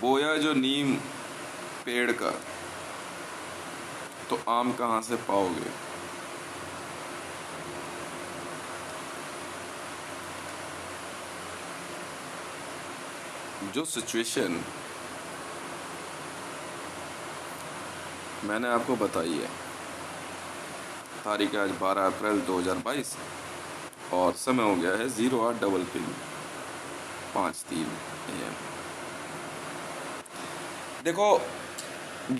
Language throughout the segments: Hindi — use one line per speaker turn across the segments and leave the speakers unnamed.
बोया जो नीम पेड़ का, तो आम कहाँ से पाओगे। जो सिचुएशन मैंने आपको बताई है, तारीख आज 12 अप्रैल 2022 और समय हो गया है 08:53 AM। देखो,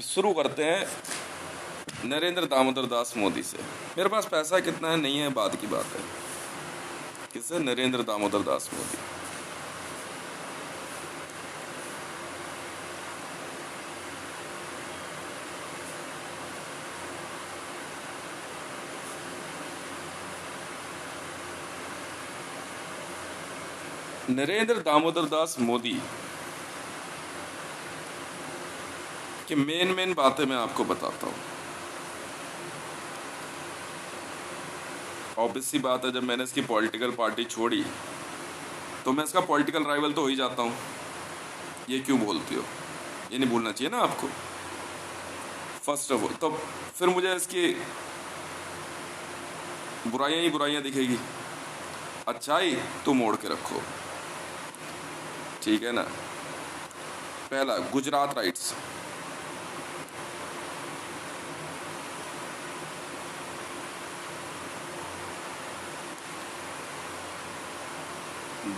शुरू करते हैं नरेंद्र दामोदर दास मोदी से। मेरे पास पैसा कितना है नहीं है बात की बात है। किससे? नरेंद्र दामोदर दास मोदी। नरेंद्र दामोदर दास मोदी कि मेन बातें मैं आपको बताता हूँ। ऑब्वियस सी बात है, जब मैंने इसकी पॉलिटिकल पार्टी छोड़ी तो मैं इसका पॉलिटिकल राइवल तो हो ही जाता हूँ। ये क्यों बोलती हो? ये नहीं भूलना चाहिए ना आपको। फर्स्ट ऑफ ऑल तो फिर मुझे इसकी बुराइयां ही बुराइयां दिखेगी। अच्छाई तो मोड़ के रखो, ठीक है ना। पहला, गुजरात राइट्स।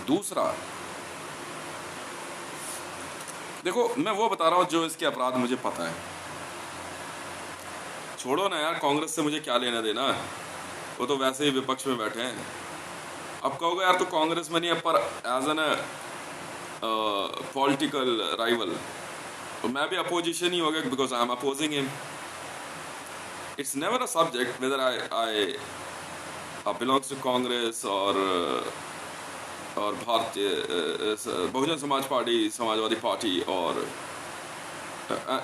दूसरा, देखो मैं वो बता रहा हूं जो इसके अपराध मुझे पता है। छोड़ो ना यार, कांग्रेस से मुझे क्या लेना देना, वो तो वैसे ही विपक्ष में बैठे हैं। अब कहोगे यार तो कांग्रेस में नहीं है, पर एज एन पॉलिटिकल राइवल तो मैं भी अपोजिशन ही हो गया, because I am opposing him. It's never a subject whether I belongs to Congress और भारतीय बहुजन समाज पार्टी, समाजवादी पार्टी और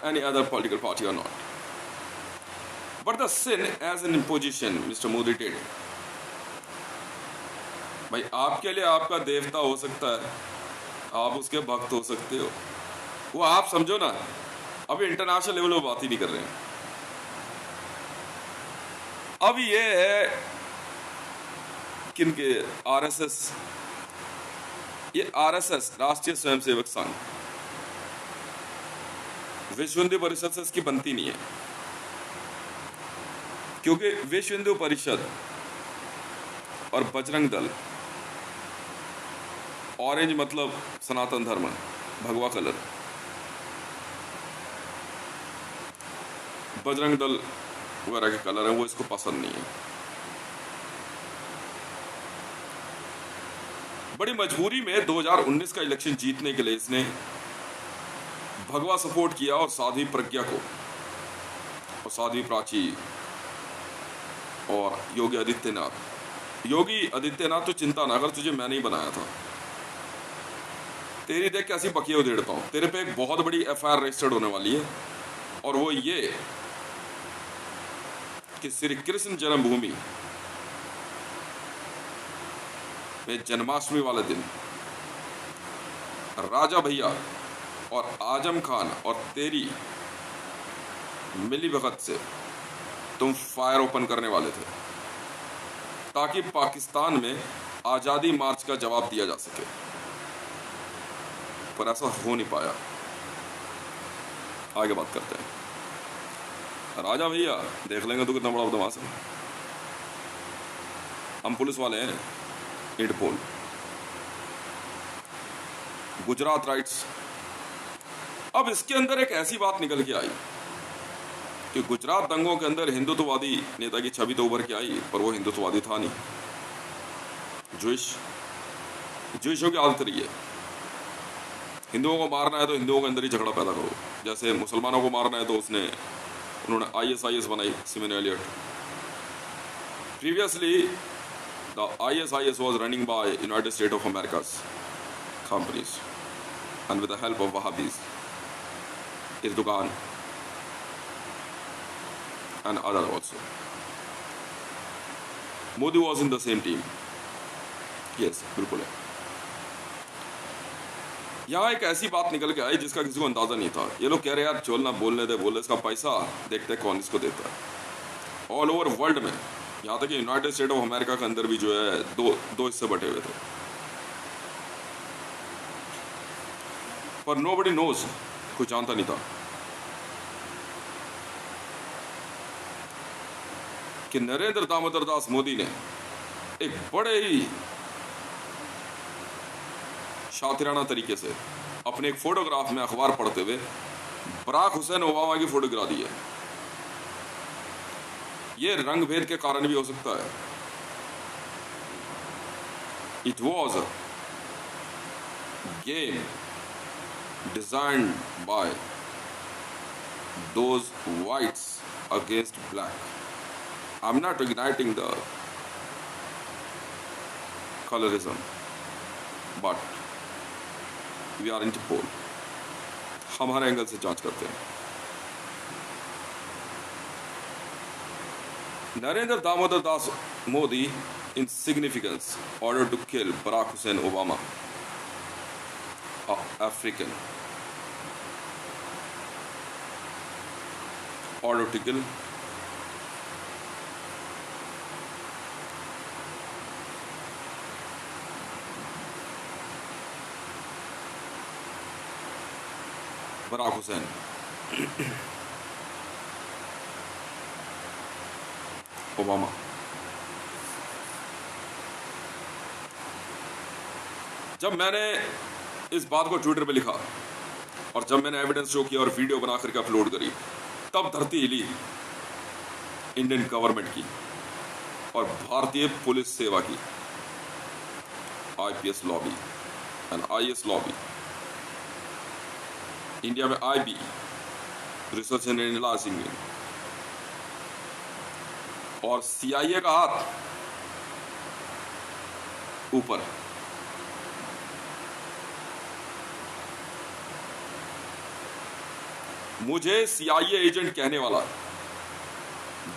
एनी अदर पॉलिटिकल पार्टी और not. But the sin as an imposition mister Modi did. भाई आपके लिए आपका देवता हो सकता है, आप उसके भक्त हो सकते हो, वो आप समझो ना। अभी इंटरनेशनल लेवल पर बात ही नहीं कर रहे हैं। अब ये है किनके? आरएसएस। ये आरएसएस, राष्ट्रीय स्वयंसेवक संघ, विश्व हिंदू परिषद से इसकी बनती नहीं है, क्योंकि विश्व हिंदू परिषद और बजरंग दल, ऑरेंज मतलब सनातन धर्म, भगवा कलर, बजरंग दल वगैरह के कलर है, वो इसको पसंद नहीं है। बड़ी मजबूरी में 2019 का इलेक्शन जीतने के लिए इसने भगवा सपोर्ट किया और साध्वी प्रज्ञा को और साध्वी प्राची और योगी आदित्यनाथ। योगी आदित्यनाथ तो चिंता ना कर, तुझे मैंने ही बनाया था। तेरी देख कैसी बकिया उधेड़ता हूं। तेरे पे एक बहुत बड़ी एफआईआर रजिस्टर्ड होने वाली है, और वो ये कि श्री कृष्ण जन्मभूमि में जन्माष्टमी वाले दिन राजा भैया और आजम खान और तेरी मिली भगत से तुम फायर ओपन करने वाले थे, ताकि पाकिस्तान में आजादी मार्च का जवाब दिया जा सके, पर ऐसा हो नहीं पाया। आगे बात करते हैं। राजा भैया देख लेंगे तो कितना बड़ा बदमाश है। हम पुलिस वाले हैं, इंटरपोल। गुजरात राइट्स। अब इसके अंदर एक ऐसी बात निकल के आई कि गुजरात दंगों के अंदर हिंदुत्ववादी नेता की छवि तो उभर के आई, पर वो हिंदुत्ववादी था नहीं। जुइशों की आदत रही है, हिंदुओं को मारना है तो हिंदुओं के अंदर ही झगड़ा पैदा करो। जैसे मुसलमानों को मारना है तो उन्होंने ISIS बनाई, Simon Elliot. Previously the ISIS was running by United States of America's companies and with the help of Wahhabis, Erdogan and others also. Modi was in the same team. Yes, बिल्कुल है। यहाँ एक ऐसी बात निकल के आई जिसका किसी को अंदाजा नहीं था। ये लोग कह रहे यार चल ना बोलने दे, बोले इसका पैसा देखते कौन इसको देता है। ऑल ओवर वर्ल्ड में, यहाँ तक कि यूनाइटेड स्टेट ऑफ अमेरिका के अंदर भी जो है दो हिस्से बटे हुए थे, पर नोबडी नोज, कोई जानता नहीं था कि नरेंद्र दामोदर दास मोदी ने एक बड़े ही शातिराना तरीके से अपने एक फोटोग्राफ में अखबार पढ़ते हुए बराक हुसैन ओबामा की फोटो गिरा दी है। ये रंग भेद के कारण भी हो सकता है। It was a game designed by those whites against black. I'm not igniting the colorism, but we are Interpol. हम हर एंगल से जांच करते हैं। Narendra Damodar Das Modi in significance ordered to kill Barack Hussein Obama, African. Order to kill Barack Hussein. Obama. जब मैंने इस बात को ट्विटर पे लिखा और जब मैंने एविडेंस शो किया और वीडियो बना करके अपलोड करी, तब धरती हिली इंडियन गवर्नमेंट की और भारतीय पुलिस सेवा की, IPS lobby and IAS lobby. India में IB, research and analysis wing, और सीआईए का हाथ ऊपर। मुझे सीआईए एजेंट कहने वाला,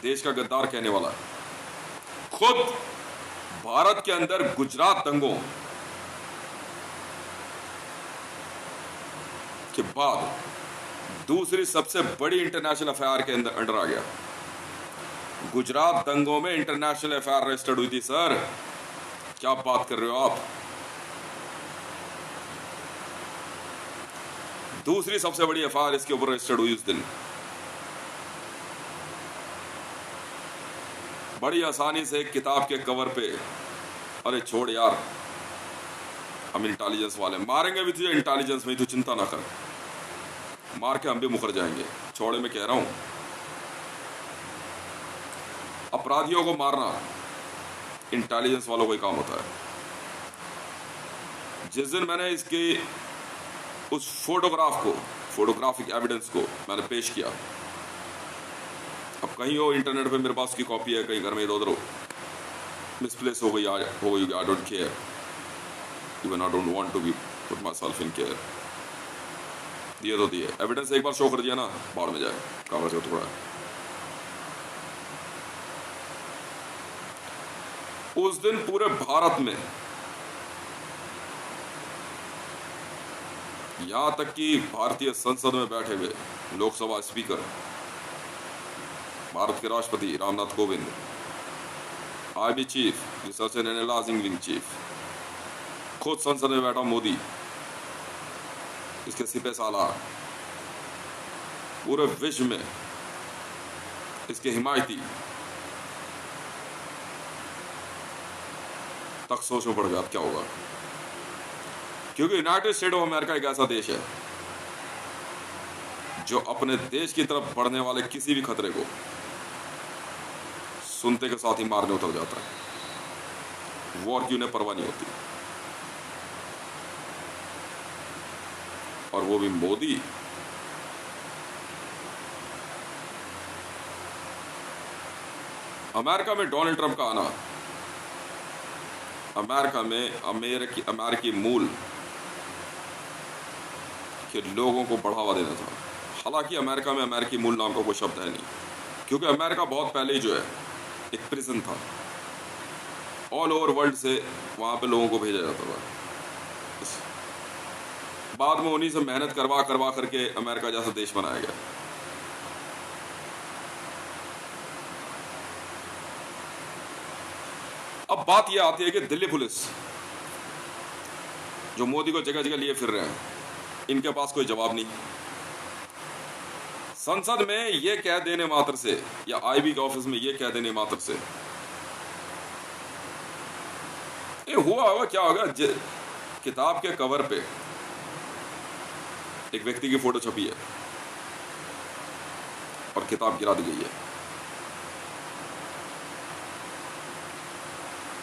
देश का गद्दार कहने वाला, खुद भारत के अंदर गुजरात दंगों के बाद दूसरी सबसे बड़ी इंटरनेशनल एफआईआर के अंडर आ गया। गुजरात दंगों में इंटरनेशनल एफआईआर रजिस्टर्ड हुई थी। सर क्या बात कर रहे हो आप? दूसरी सबसे बड़ी एफआईआर इसके ऊपर रजिस्टर्ड हुई उस दिन। बड़ी आसानी से एक किताब के कवर पे, अरे छोड़ यार, हम इंटेलिजेंस वाले, मारेंगे भी तुझे इंटेलिजेंस में, तू चिंता ना कर, मार के हम भी मुकर जाएंगे। छोड़े मैं कह रहा हूं, अपराधियों को मारना इंटेलिजेंस वालों का ही काम होता है। जिस दिन मैंने इसके उस फोटोग्राफ को, फोटोग्राफिक एविडेंस को मैंने पेश किया, अब कहीं हो इंटरनेट पे मेरे पास की कॉपी है, कहीं घर में इधर उधर हो, मिसप्लेस हो गई, I don't care, even I don't want to be put myself in care. दिए तो दिए, एविडेंस एक बार शो कर दिया ना, बाढ़ में जाए, कागज का टुकड़ा है। उस दिन पूरे भारत में, यहां तक कि भारतीय संसद में बैठे हुए लोकसभा स्पीकर, भारत के राष्ट्रपति Ramnath Kovind, IB chief, research and analysis wing chief, खुद संसद में बैठा मोदी, इसके सिपह सालार, पूरे विश्व में इसके हिमायती तक सोच में पड़ गया अब क्या होगा। क्योंकि यूनाइटेड स्टेट ऑफ अमेरिका एक ऐसा देश है जो अपने देश की तरफ बढ़ने वाले किसी भी खतरे को सुनते के साथ ही मारने उतर जाता है। वॉर की उन्हें परवाह नहीं होती। और वो भी मोदी। अमेरिका में डोनाल्ड ट्रंप का आना अमेरिका में अमेरिकी मूल के लोगों को बढ़ावा देना था। हालांकि अमेरिका में अमेरिकी मूल नाम का कोई शब्द है नहीं, क्योंकि अमेरिका बहुत पहले जो है एक प्रिजन था। ऑल ओवर वर्ल्ड से वहां पे लोगों को भेजा जाता था। बाद में उन्हीं से मेहनत करवा करवा करके अमेरिका जैसा देश बनाया गया। अब बात यह आती है कि दिल्ली पुलिस जो मोदी को जगह जगह लिए फिर रहे हैं, इनके पास कोई जवाब नहीं। संसद में यह कह देने मात्र से या आईबी के ऑफिस में यह कह देने मात्र से ये हुआ होगा क्या होगा, किताब के कवर पे एक व्यक्ति की फोटो छपी है और किताब गिरा दी गई है।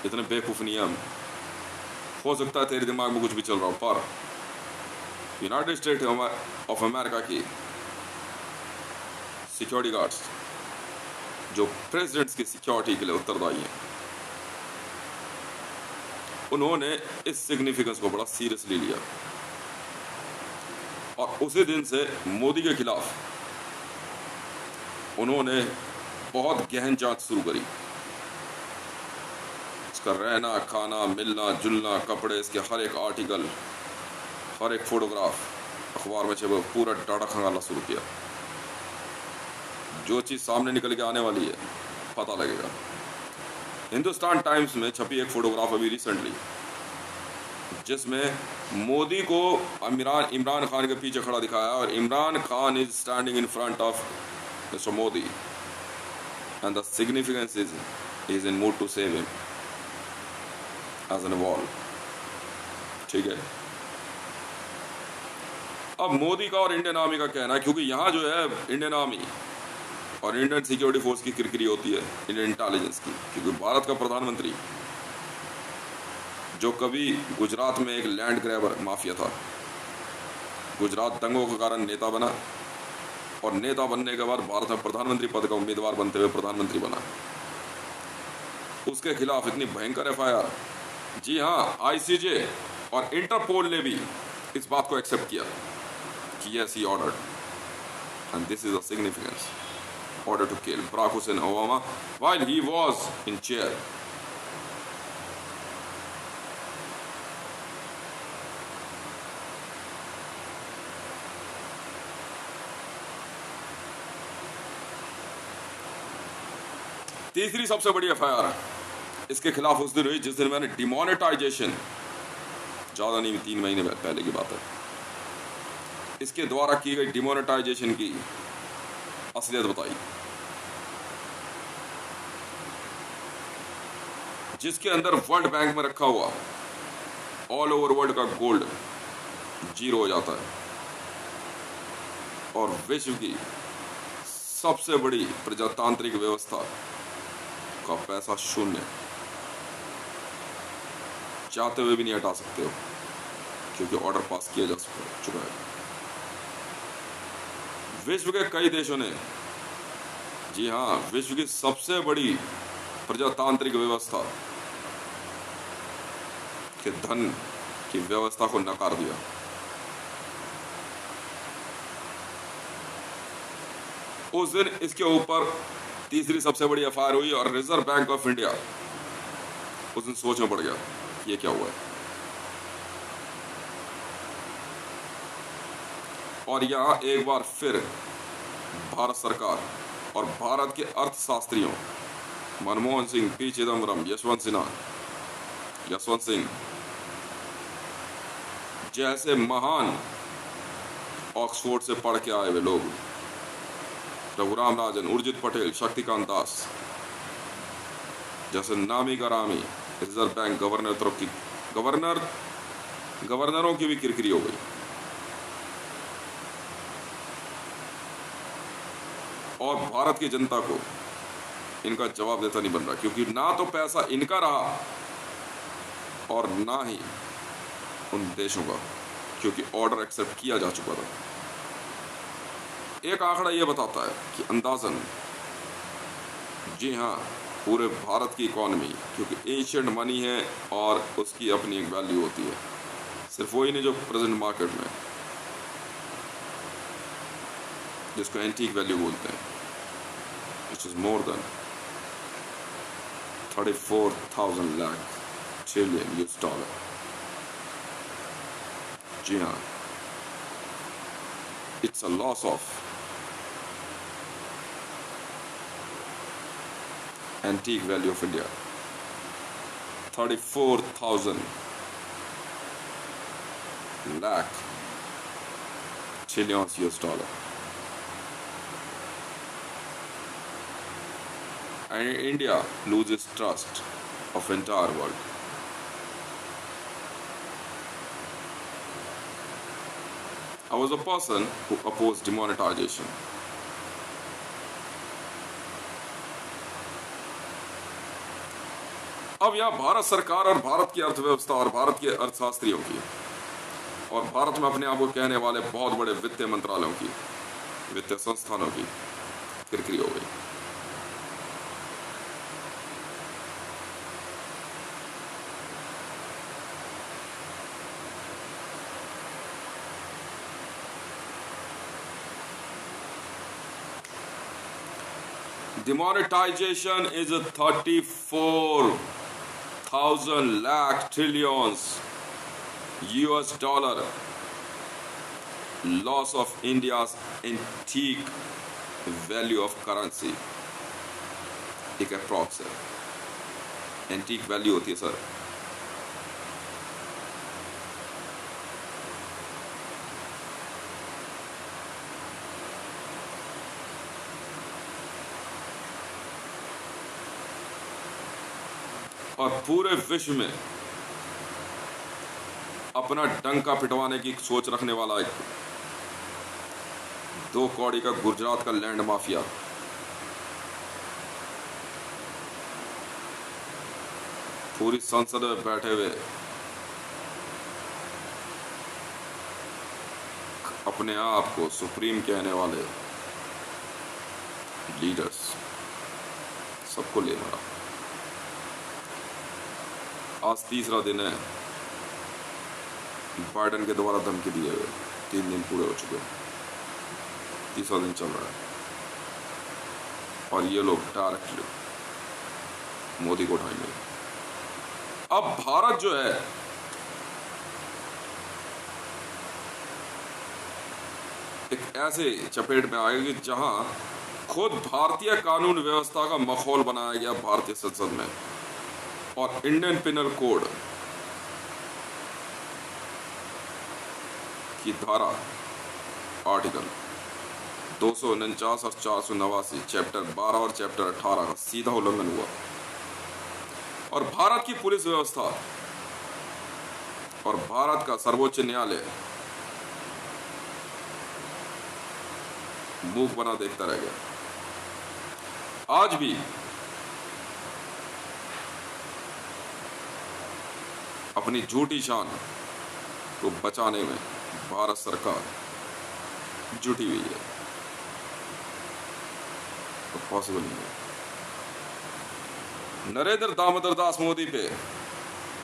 इतने बेवकूफ नहीं है हम। हो सकता है तेरे दिमाग में कुछ भी चल रहा हो, पर यूनाइटेड स्टेट ऑफ अमेरिका की सिक्योरिटी गार्ड्स जो प्रेसिडेंट्स की सिक्योरिटी के लिए उत्तरदायी हैं, उन्होंने इस सिग्निफिकेंस को बड़ा सीरियसली लिया और उसी दिन से मोदी के खिलाफ उन्होंने बहुत गहन जांच शुरू करी। इसका रहना, खाना, मिलना जुलना, कपड़े, इसके हर एक आर्टिकल, हर एक फोटोग्राफ अखबार में छपे, पूरा डाटा खंगालना शुरू किया। जो चीज़ सामने निकल के आने वाली है पता लगेगा। हिंदुस्तान टाइम्स में छपी एक फोटोग्राफ अभी रिसेंटली, जिसमें मोदी को इमरान खान के पीछे खड़ा दिखाया और Imran Khan is standing in front of mister Modi and the significance is in mood to save him as an wall. ठीक है, अब मोदी का और इंडियन आर्मी का कहना है, क्योंकि यहाँ जो है इंडियन आर्मी और इंडियन सिक्योरिटी फोर्स की किरकिरी होती है, इंडियन इंटेलिजेंस की, क्योंकि भारत का प्रधानमंत्री जो कभी गुजरात में एक लैंड ग्रैबर माफिया था, गुजरात दंगों के कारण नेता बना और नेता बनने के बाद भारत में प्रधानमंत्री पद का उम्मीदवार बनते हुए प्रधानमंत्री बना। उसके खिलाफ इतनी भयंकर एफआईआर, जी हाँ, आईसीजे और इंटरपोल ने भी इस बात को एक्सेप्ट किया कि yes he ordered and this is the significance, order to kill Barack Hussein Obama while he was in chair. तीसरी सबसे बड़ी एफआईआर है इसके खिलाफ उस दिन हुई जिस दिन मैंने डिमोनेटाइजेशन, ज्यादा नहीं 3 महीने पहले की बात है, इसके द्वारा की गई डिमोनेटाइजेशन की असलियत बताई, जिसके अंदर वर्ल्ड बैंक में रखा हुआ ऑल ओवर वर्ल्ड का गोल्ड जीरो हो जाता है और विश्व की सबसे बड़ी प्रजातांत्रिक व्यवस्था का पैसा शून्य, चाहते हुए भी नहीं हटा सकते हो क्योंकि ऑर्डर पास किया जा चुका है। विश्व के कई देशों ने, जी हाँ, विश्व की सबसे बड़ी प्रजातांत्रिक व्यवस्था के धन की व्यवस्था को नकार दिया। उस दिन इसके ऊपर तीसरी सबसे बड़ी एफआईआर हुई और रिजर्व बैंक ऑफ इंडिया उस दिन सोच में पड़ गया ये क्या हुआ है। और यहां एक बार फिर भारत सरकार और भारत के अर्थशास्त्रियों मनमोहन सिंह, पी चिदम्बरम, यशवंत सिंह जैसे महान ऑक्सफोर्ड से पढ़ के आए हुए लोग, रघुराम राजन, उर्जित पटेल, शक्तिकांत दास जैसे नामी गरामी रिजर्व बैंक गवर्नरों की भी किरकिरी हो गई। और भारत की जनता को इनका जवाब देता नहीं बन रहा, क्योंकि ना तो पैसा इनका रहा और ना ही उन देशों का, क्योंकि ऑर्डर एक्सेप्ट किया जा चुका था। एक आंकड़ा यह बताता है कि अंदाजन, जी हाँ, पूरे भारत की इकॉनमी, क्योंकि एशियंट मनी है और उसकी अपनी एक वैल्यू होती है, सिर्फ वही नहीं जो प्रेजेंट मार्केट में, जिसको एंटीक वैल्यू बोलते हैं, which is more than 34,000 lakh trillion US dollar। जी हाँ, it's a loss of antique value of India, 34,000 lakh trillions US dollar. And India loses trust of entire world. I was a person who opposed demonetization. अब यह भारत सरकार और भारत की अर्थव्यवस्था और भारत के अर्थशास्त्रियों की और भारत में अपने आप को कहने वाले बहुत बड़े वित्तीय मंत्रालयों की, वित्तीय संस्थानों की किरकिरी हो गई। Demonetization is a 34,000 lakh trillions US dollar loss of India's antique value of currency. एक अप्रॉक्स है, एंटीक वैल्यू होती है सर। और पूरे विश्व में अपना डंका पिटवाने की सोच रखने वाला एक 2 कौड़ी का गुजरात का लैंड माफिया पूरी संसद में बैठे हुए अपने आप को सुप्रीम कहने वाले लीडर्स सबको ले मारा। आज तीसरा दिन है बाइडेन के द्वारा धमकी दिए हुए, 3 दिन पूरे हो चुके हैं, तीसरा दिन चल रहा है और ये लोग डायरेक्टली मोदी को उठाएंगे। अब भारत जो है एक ऐसे चपेट में आएगा कि जहां खुद भारतीय कानून व्यवस्था का माहौल बनाया गया भारतीय संसद में और इंडियन पिनल कोड की धारा आर्टिकल 249 और 489 चैप्टर 12 और चैप्टर 18 का सीधा उल्लंघन हुआ और भारत की पुलिस व्यवस्था और भारत का सर्वोच्च न्यायालय मूक बना देखता रह गया। आज भी अपनी झूठी शान को बचाने में भारत सरकार जुटी हुई है, तो पॉसिबल नहीं है। नरेंद्र दामोदर दास मोदी पे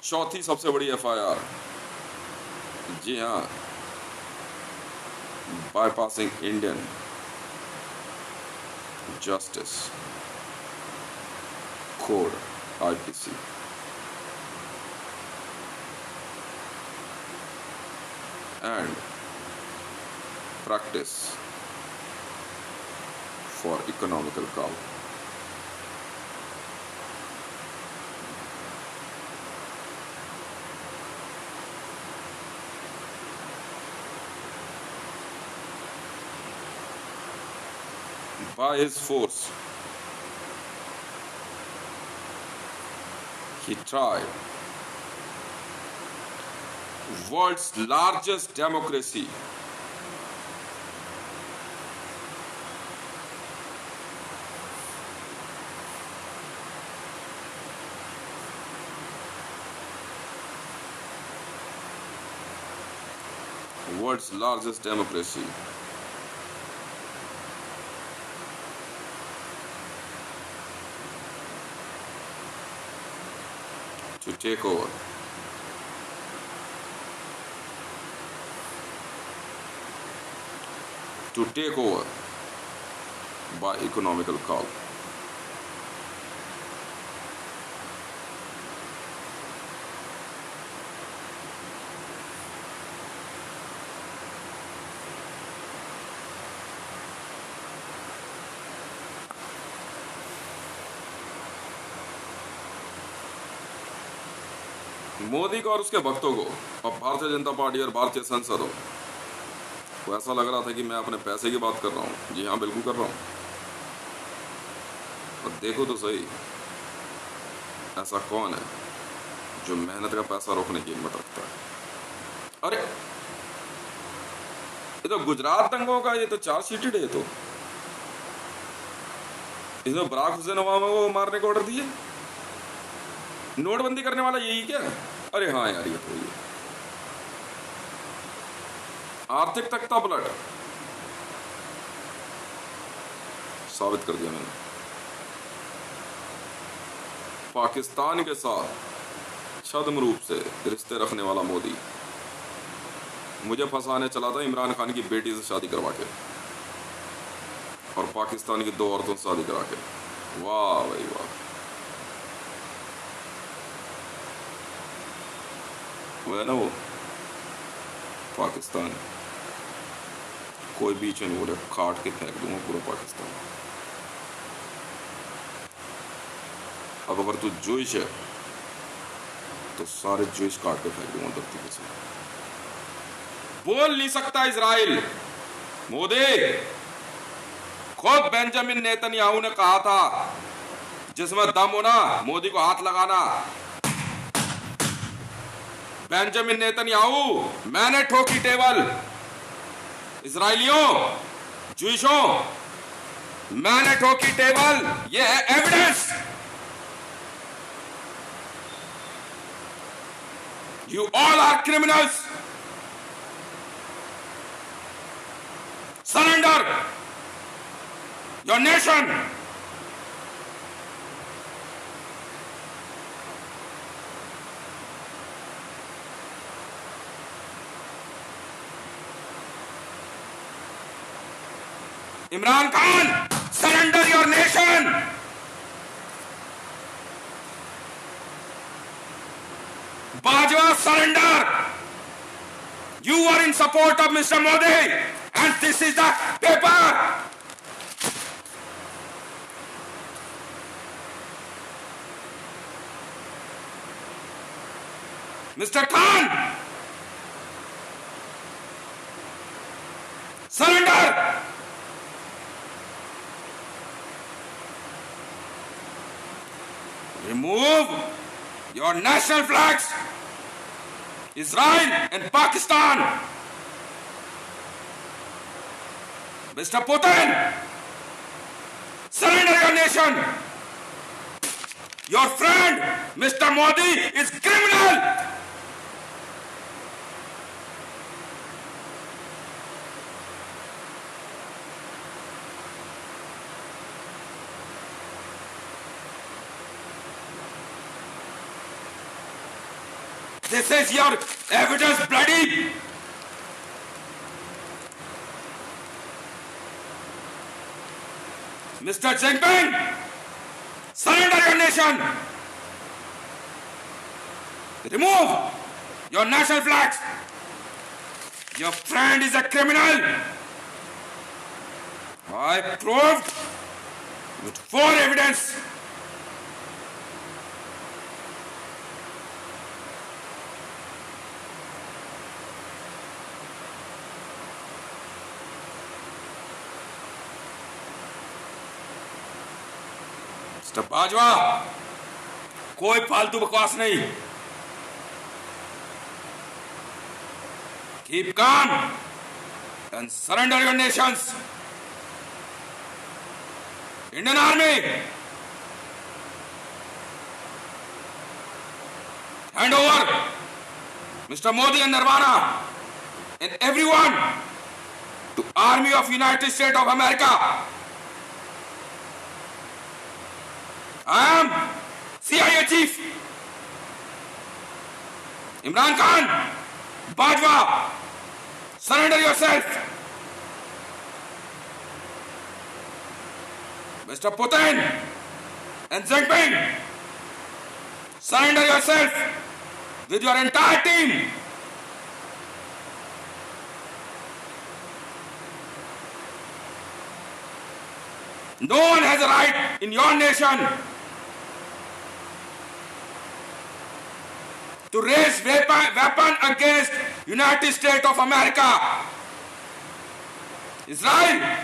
चौथी सबसे बड़ी एफआईआर, जी हां, bypassing Indian justice code IPC. And practice for economical cow. By his force, he tried world's largest democracy to take over by economical call. Modi को और उसके भक्तों को और भारतीय जनता पार्टी और भारतीय संसद को ऐसा लग रहा था कि मैं अपने पैसे की बात कर रहा हूँ। जी हाँ, बिल्कुल कर रहा हूँ। और देखो तो सही, ऐसा कौन है जो मेहनत का पैसा रोकने की हिम्मत रखता है? अरे ये तो गुजरात दंगों का, ये तो चार्जशीटेड है। तो इसमें बराक हुसैन ओबामा को मारने का ऑर्डर दिए। नोटबंदी करने वाला यही क्या? अरे हाँ यार, ये तो ये आर्थिक तख्ता पलट साबित कर दिया मैंने। पाकिस्तान के साथ छद्म रूप से रिश्ते रखने वाला मोदी मुझे फंसाने चला था इमरान खान की बेटी से शादी करवा के और पाकिस्तान की 2 औरतों से शादी करा के। वाह भाई वाह। वो है ना, वो पाकिस्तान, कोई बीच में बोले काट के फेंक दूंगा पूरा पाकिस्तान। अब अगर तू जोइश है तो सारे जोइश काट के फेंक दूंगा धरती पे से। बोल नहीं सकता इजराइल। मोदी, खुद बेंजामिन नेतन्याहू ने कहा था जिसमें दम हो ना मोदी को हाथ लगाना। बेंजामिन नेतन्याहू, मैंने ठोकी टेबल। इजराइलियों, जूइशों, मैंने ठोकी टेबल। ये है evidence. You all are criminals. Surrender your nation. Imran Khan, surrender your nation. Bajwa, surrender. You are in support of Mr. Modi, and this is the paper. Mr. Khan, surrender. Remove your national flags, Israel and Pakistan. Mr. Putin, surrender your nation. Your friend, Mr. Modi, is criminal. This is your evidence, bloody. Mr. Jinping, surrender your nation. Remove your national flags. Your friend is a criminal. I proved with 4 evidence. Mr. Bajwa, कोई फालतू बकवास नहीं। Keep calm and surrender your nations. Indian Army, hand over Mr. Modi and Nirvana and everyone to Army of United States of America. I am CIA Chief Imran Khan. Bajwa, surrender yourself. Mr. Putin and Jinping, surrender yourself with your entire team. No one has a right in your nation to raise weapon against United States of America. Israel,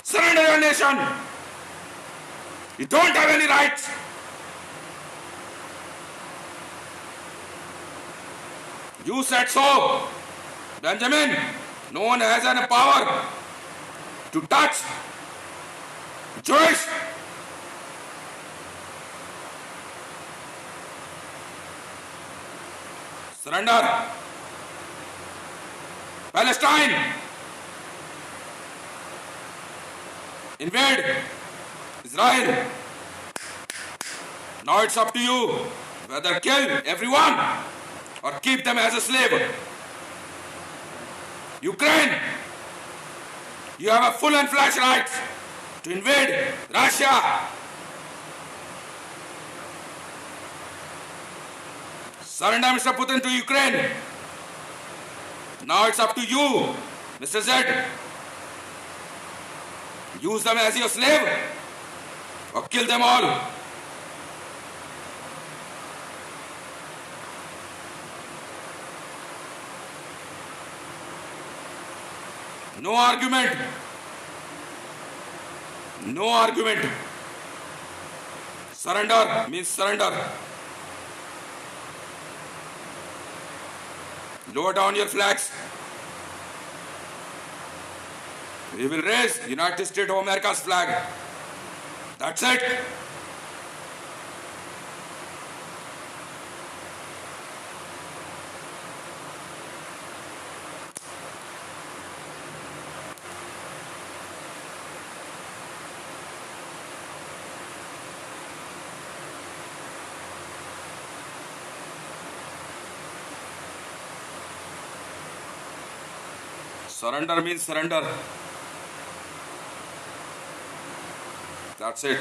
surrender your nation. You don't have any rights. You said so, Benjamin. No one has any power to touch Jewish. Surrender. Palestine. Invade Israel. Now it's up to you whether kill everyone or keep them as a slave. Ukraine, you have a full and flash right to invade Russia. Surrender Mr. Putin to Ukraine. Now it's up to you, Mr. Z. Use them as your slave or kill them all. No argument. No argument. Surrender means surrender. Lower down your flags. We will raise United States of America's flag. That's it. Surrender means surrender. That's it.